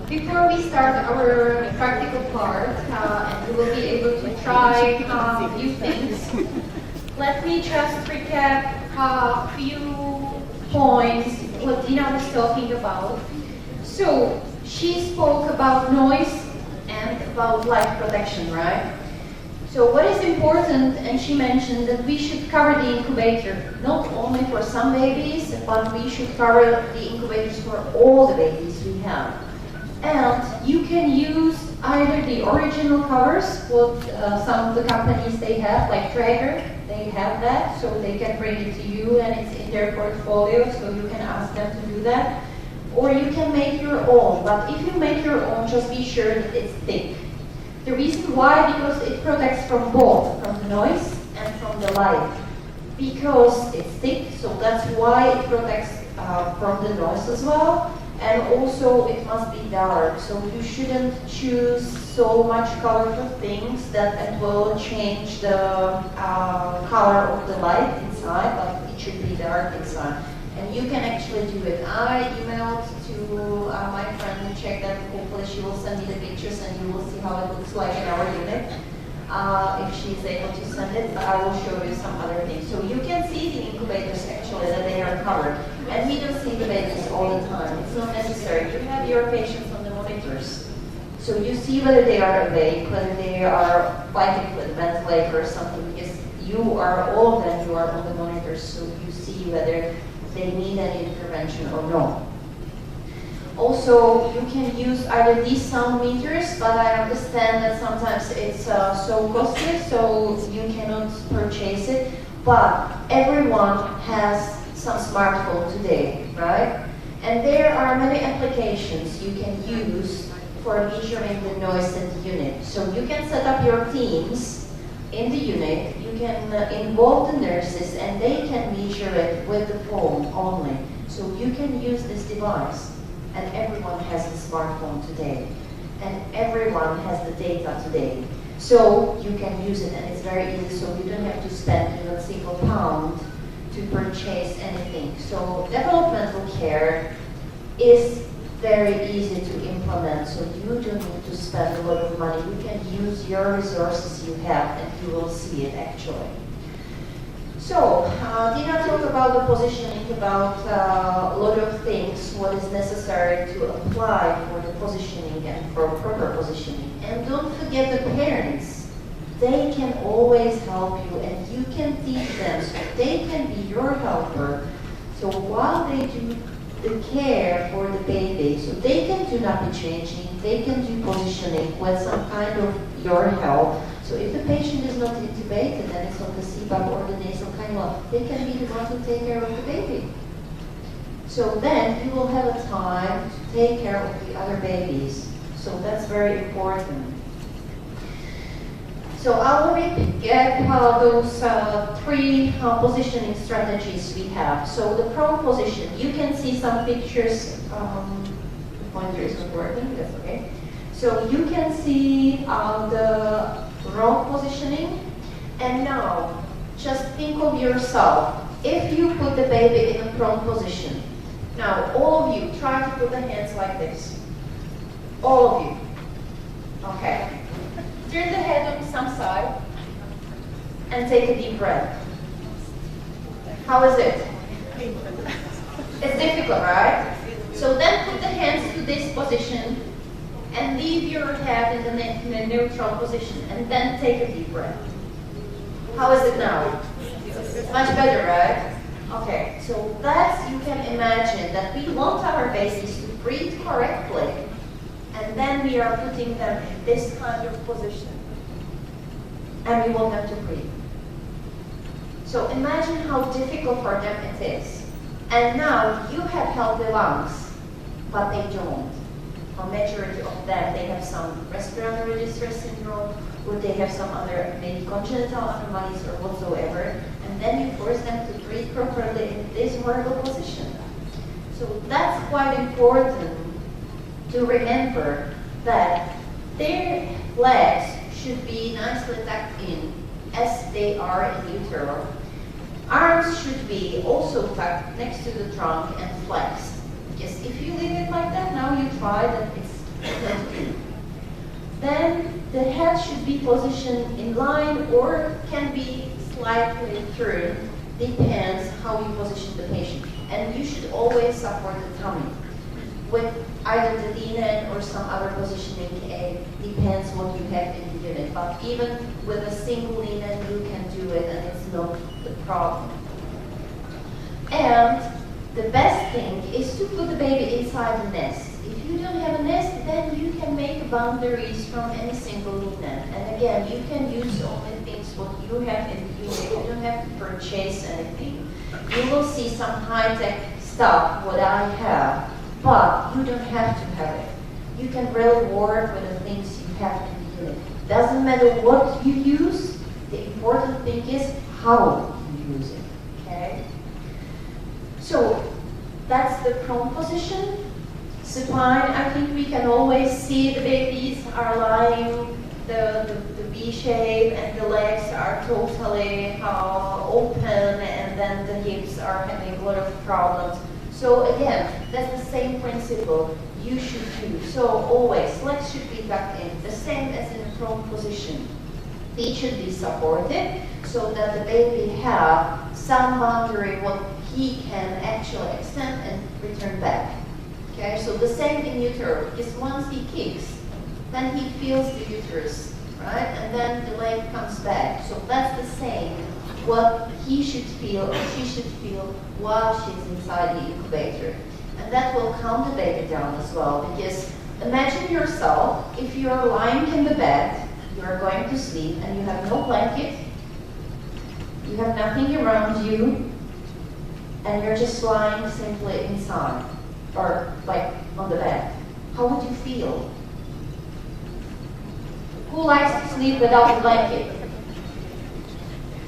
Before we start our practical part, and you will be able to try a few things, let me just recap a few points what Dina was talking about. So, she spoke about noise and about life protection, right? So what is important, and she mentioned that we should cover the incubator, not only for some babies, but we should cover the incubators for all the babies we have. And you can use either the original covers, what some of the companies they have, like Traeger, they have that, so they can bring it to you and it's in their portfolio, so you can ask them to do that. Or you can make your own, but if you make your own, just be sure that it's thick. The reason why, because it protects from both, from the noise and from the light. Because it's thick, so that's why it protects from the noise as well. And also it must be dark, so you shouldn't choose so much colorful things that it will change the color of the light inside, but it should be dark inside. And you can actually do it. I emailed to my friend to check that. Hopefully she will send me the pictures and you will see how it looks like in our unit. If she's able to send it, but I will show you some other things. So you can see the incubators actually that they are covered. And we don't see the babies all the time. It's not necessary. You have your patients on the monitors. So you see whether they are awake, whether they are fighting with a ventilator or something, because you are, all of them, you are on the monitors, so you see whether they need any intervention or no. Also, you can use either these sound meters, but I understand that sometimes it's so costly, so you cannot purchase it. But everyone has some smartphone today, right? And there are many applications you can use for measuring the noise in the unit. So you can set up your teams in the unit, you can involve the nurses and they can measure it with the phone only. So you can use this device, and everyone has a smartphone today. And everyone has the data today. So you can use it and it's very easy, so you don't have to spend even a single pound to purchase anything. So developmental care is very easy to implement, so you don't need to spend a lot of money. You can use your resources you have and you will see it actually. So, Dina talked about the positioning, about a lot of things, what is necessary to apply for the positioning and for proper positioning. And don't forget the parents. They can always help you and you can teach them, so they can be your helper. So while they do the care for the baby, so they can do nappy changing, they can do positioning with some kind of your help. So if the patient is not intubated and it's on the CPAP or the nasal cannula, they can be the one to take care of the baby. So then you will have a time to take care of the other babies. So that's very important. So I'll recap those three positioning strategies we have. So the prone position, you can see some pictures. The pointer isn't working, that's okay. So you can see the prone positioning. And now, just think of yourself. If you put the baby in a prone position, now all of you, try to put the hands like this. All of you. Okay. Turn the head on some side and take a deep breath. How is it? It's difficult, right? So then put the hands to this position and leave your head in the neutral position and then take a deep breath. How is it now? It's much better, right? Okay, so that's, you can imagine that we want our babies to breathe correctly. And then we are putting them in this kind of position. And we want them to breathe. So imagine how difficult for them it is. And now you have healthy lungs, but they don't. A majority of them, they have some respiratory distress syndrome, or they have some other maybe congenital anomalies or whatsoever. And then you force them to breathe properly in this horrible position. So that's quite important to remember that their legs should be nicely tucked in as they are in utero. Arms should be also tucked next to the trunk and flexed. Because if you leave it like that, now you try that it's then the head should be positioned in line or can be slightly turned, depends how you position the patient. And you should always support the tummy with either the linen or some other positioning aid, depends what you have in the unit. But even with a single linen, you can do it and it's not the problem. And the best thing is to put the baby inside the nest. If you don't have a nest, then you can make boundaries from any single linen. And again, you can use only things what you have in the unit. You don't have to purchase anything. You will see some high-tech stuff, what I have, but you don't have to have it. You can really work with the things you have in the unit. Doesn't matter what you use, the important thing is how you use it, okay? So that's the prone position. Supine, I think we can always see the babies are lying the V shape and the legs are totally open and then the hips are having a lot of problems. So again, that's the same principle you should do. So always, legs should be tucked in, the same as in a prone position. Feet should be supported so that the baby have some boundary what he can actually extend and return back. Okay, so the same in utero, because once he kicks, then he feels the uterus, right? And then the leg comes back. So that's the same, what he should feel or she should feel while she's inside the incubator. And that will calm the baby down as well, because imagine yourself, if you're lying in the bed, you're going to sleep and you have no blanket, you have nothing around you, and you're just lying simply inside, or like on the bed. How would you feel? Who likes to sleep without a blanket?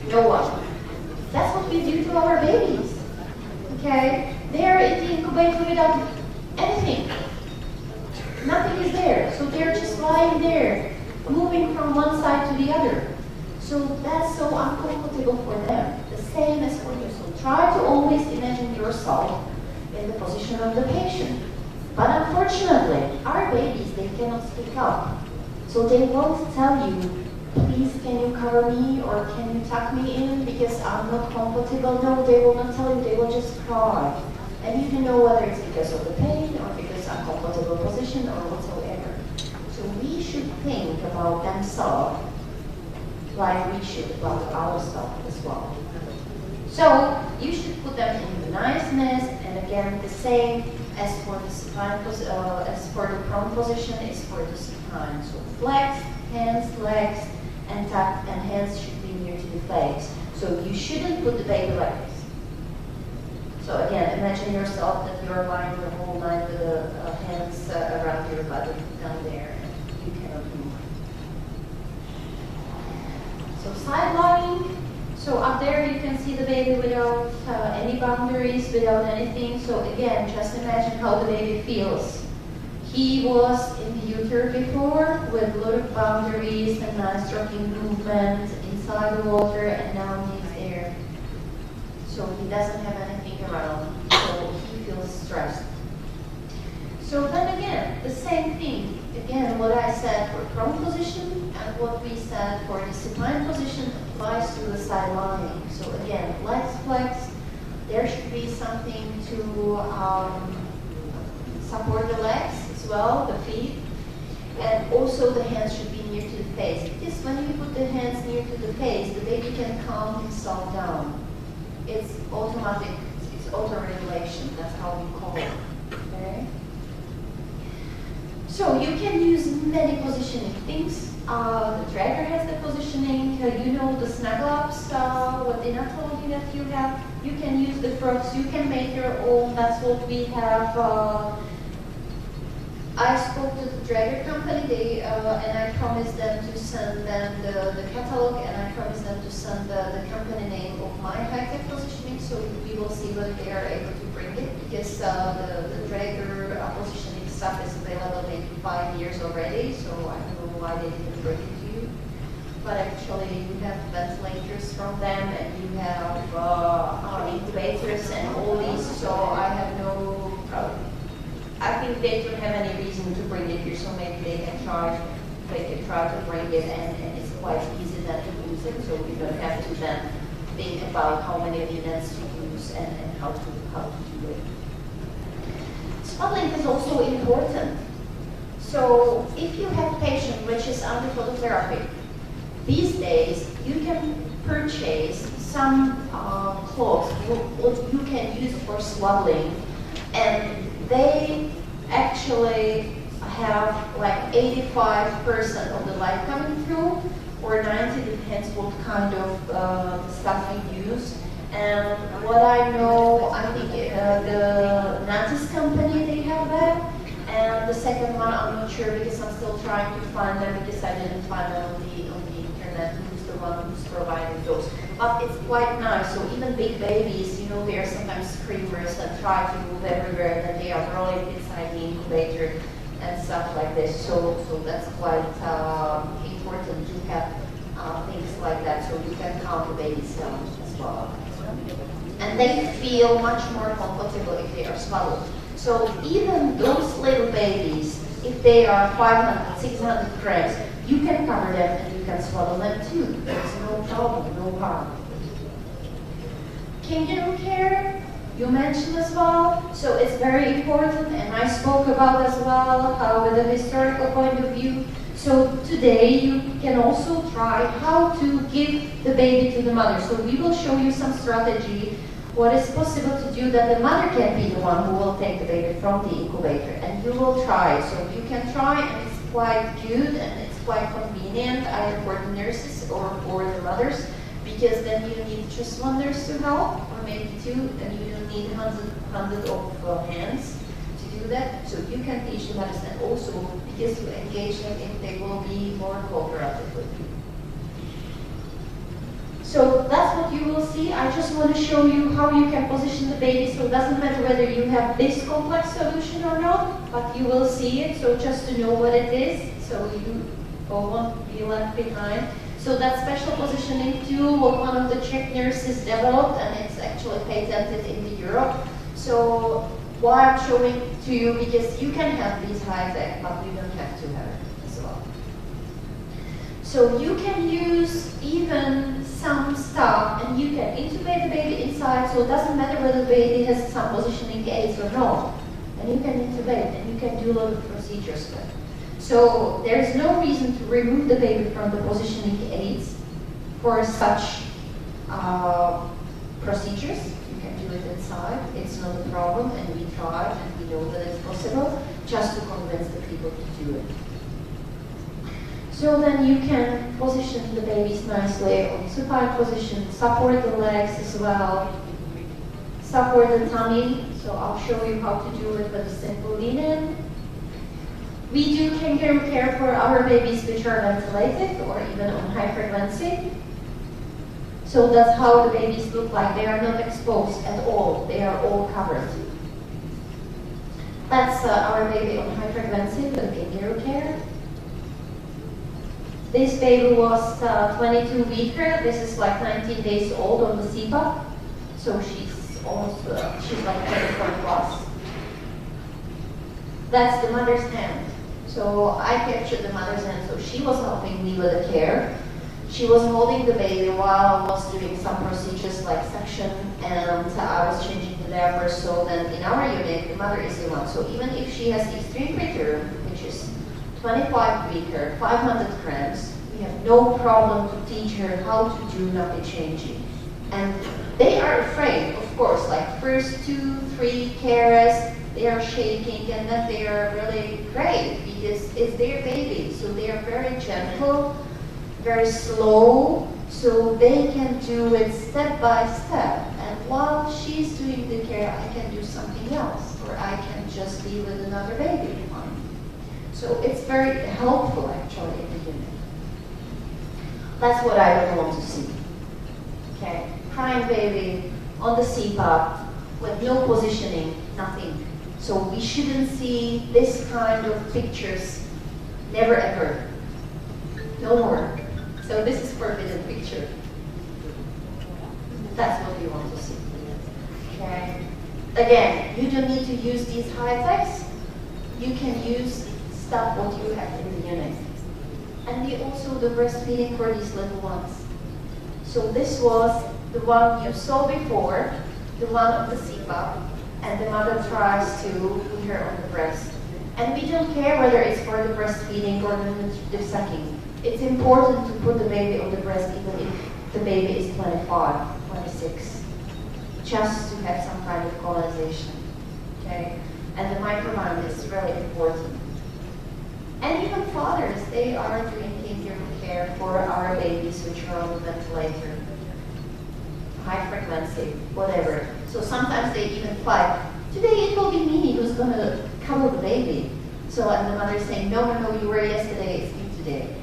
No one. That's what we do to our babies. Okay? They're in the incubator without anything. Nothing is there. So they're just lying there, moving from one side to the other. So that's so uncomfortable for them. The same as for you. So try to always imagine yourself in the position of the patient. But unfortunately, our babies, they cannot speak up. So they won't tell you, please can you cover me or can you tuck me in because I'm not comfortable. No, they will not tell you, they will just cry. And you don't know whether it's because of the pain or because uncomfortable position or whatsoever. So we should think about themselves like we should about ourselves as well. So you should put them in the nice nest, and again the same as for the supine as for the prone position is for the supine. So flex, hands, legs, and tuck, and hands should be near to the face. So you shouldn't put the baby like this. So again, imagine yourself that you're lying the whole night with the hands around your body down there, and you cannot move. So side lying. So up there you can see the baby without any boundaries, without anything. So again, just imagine how the baby feels. He was in the uterus before with a lot of boundaries and nice rocking movement inside the water, and now he's there. So he doesn't have anything around, so he feels stressed. So then again, the same thing. Again, what I said for prone position and what we said for the supine position applies to the side lying. So again, legs flexed. There should be something to support the legs as well, the feet. And also the hands should be near to the face. Because when you put the hands near to the face, the baby can calm himself down. It's automatic, it's auto-regulation, that's how we call it. Okay? So you can use many positioning things. The dragger has the positioning, you know the snuggle ups, what Dina told you that you have. You can use the frogs, you can make your own, that's what we have. I spoke to the dragger company, and I promised them to send them the catalog, and I promised them to send the company name of my high-tech positioning, so we will see whether they are able to bring it, because the dragger positioning stuff is available maybe 5 years already, so I don't know why they didn't bring it to you. But actually, you have ventilators from them, and you have incubators and all these, so I have no problem. I think they don't have any reason to bring it here, so maybe they can charge incubator, try to bring it, and it's quite easy then to use it, so you don't have to then think about how many units to use and how to do it. Swaddling is also important. So if you have a patient which is under phototherapy, these days you can purchase some cloths what you can use for swaddling, and they actually have like 85% of the light coming through, or 90, depends what kind of stuff you use. And what I know, I think the Nantis company, they have that. And the second one, I'm not sure because I'm still trying to find them because I didn't find them on the internet who's the one who's providing those. But it's quite nice. So even big babies, you know, they are sometimes screamers and try to move everywhere, and then they are rolling inside the incubator and stuff like this. So that's quite important to have things like that, so you can calm the babies down as well. And they feel much more comfortable if they are swaddled. So even those little babies, if they are 500, 600 grams, you can cover them and you can swaddle them too. There's no problem, no harm. Kangaroo care, you mentioned as well. So it's very important, and I spoke about as well with a historical point of view. So today you can also try how to give the baby to the mother. So we will show you some strategy, what is possible to do that the mother can be the one who will take the baby from the incubator, and you will try. So you can try, and it's quite good and it's quite convenient either for the nurses or for the mothers, because then you need just one nurse to help, or maybe two, and you don't need hundreds of hands to do that. So you can teach the mothers, and also because you engage them, they will be more cooperative with you. So that's what you will see. I just want to show you how you can position the baby, so it doesn't matter whether you have this complex solution or not, but you will see it, so just to know what it is, so you won't be left behind. So that special positioning tool, what one of the Czech nurses developed, and it's actually patented in Europe. So why I'm showing it to you, because you can have these high-tech, but you don't have to have it as well. So you can use even some stuff, and you can intubate the baby inside, so it doesn't matter whether the baby has some positioning aids or not. And you can intubate, and you can do a lot of procedures with it. So there's no reason to remove the baby from the positioning aids for such procedures. You can do it inside, it's not a problem, and we tried, and we know that it's possible, just to convince the people to do it. So then you can position the babies nicely on supine position, support the legs as well, support the tummy. So I'll show you how to do it with a simple lean-in. We do kangaroo care for our babies which are ventilated or even on high frequency. So that's how the babies look like. They are not exposed at all. They are all covered. That's our baby on high frequency with kangaroo care. This baby was 22 weeker. This is like 19 days old on the CPAP. So she's almost, she's like 24 plus. That's the mother's hand. So I captured the mother's hand, so she was helping me with the care. She was holding the baby while I was doing some procedures like suction, and I was changing the diapers. So then in our unit, the mother is the one. So even if she has extreme preterm, which is 25 weeker, 500 grams, we have no problem to teach her how to do nappy changing. And they are afraid, of course, like first 2, 3 carers, they are shaking, and then they are really great because it's their baby. So they are very gentle, very slow, so they can do it step by step. And while she's doing the care, I can do something else, or I can just be with another baby. So it's very helpful actually in the unit. That's what I don't want to see. Okay, crying baby on the CPAP with no positioning, nothing. So we shouldn't see this kind of pictures, never ever. No more. So this is forbidden picture. That's what we want to see. Okay. Again, you don't need to use these high techs. You can use stuff what you have in the unit. and also the breastfeeding for these little ones. So this was the one you saw before, the one of the CPAP, and the mother tries to put her on the breast. And we don't care whether it's for the breastfeeding or the sucking. It's important to put the baby on the breast even if the baby is 25, 26, just to have some kind of colonization, okay? And the microbiome is really important. And even fathers, they are doing care for our babies which are on the ventilator, high frequency, whatever. So sometimes they even fight. Today it will be me who's going to cuddle the baby. So and the mother's saying, no, you were yesterday, it's me today.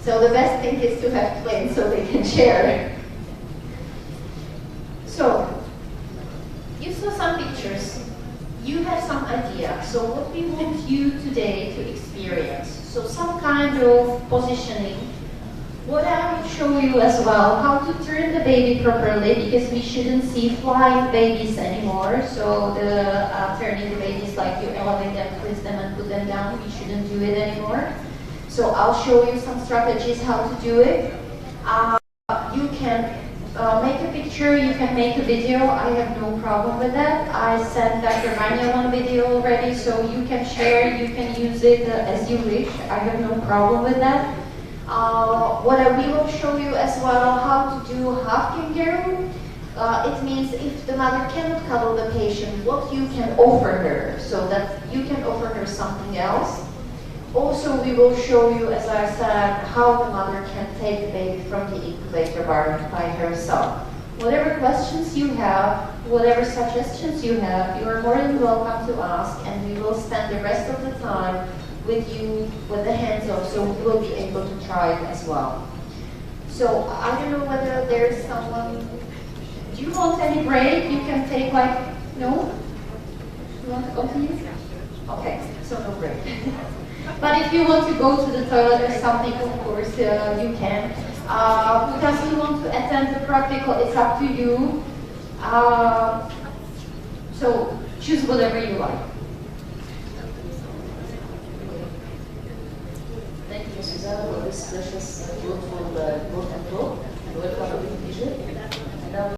So the best thing is to have twins so they can share. So you saw some pictures. You have some idea. So what we want you today to experience. So some kind of positioning. What I will show you as well, how to turn the baby properly, because we shouldn't see flying babies anymore. So the turning the babies like you elevate them, twist them and put them down, we shouldn't do it anymore. So I'll show you some strategies how to do it. You can make a picture, you can make a video, I have no problem with that. I sent Dr. Vanya one video already, so you can share, you can use it as you wish. I have no problem with that. What we will show you as well, how to do half kangaroo. It means if the mother cannot cuddle the patient, what you can offer her, so that you can offer her something else. Also, we will show you, as I said, how the mother can take the baby from the incubator bar by herself. Whatever questions you have, whatever suggestions you have, you are more than welcome to ask, and we will spend the rest of the time with you with the hands off, so you will be able to try it as well. So I don't know whether there's someone, do you want any break? You can take no? You want to continue? Okay, so no break. But if you want to go to the toilet or something, of course, you can. Because you want to attend the practical, it's up to you. So choose whatever you like. Thank you, Susanna, for this precious, beautiful book and talk. Welcome to the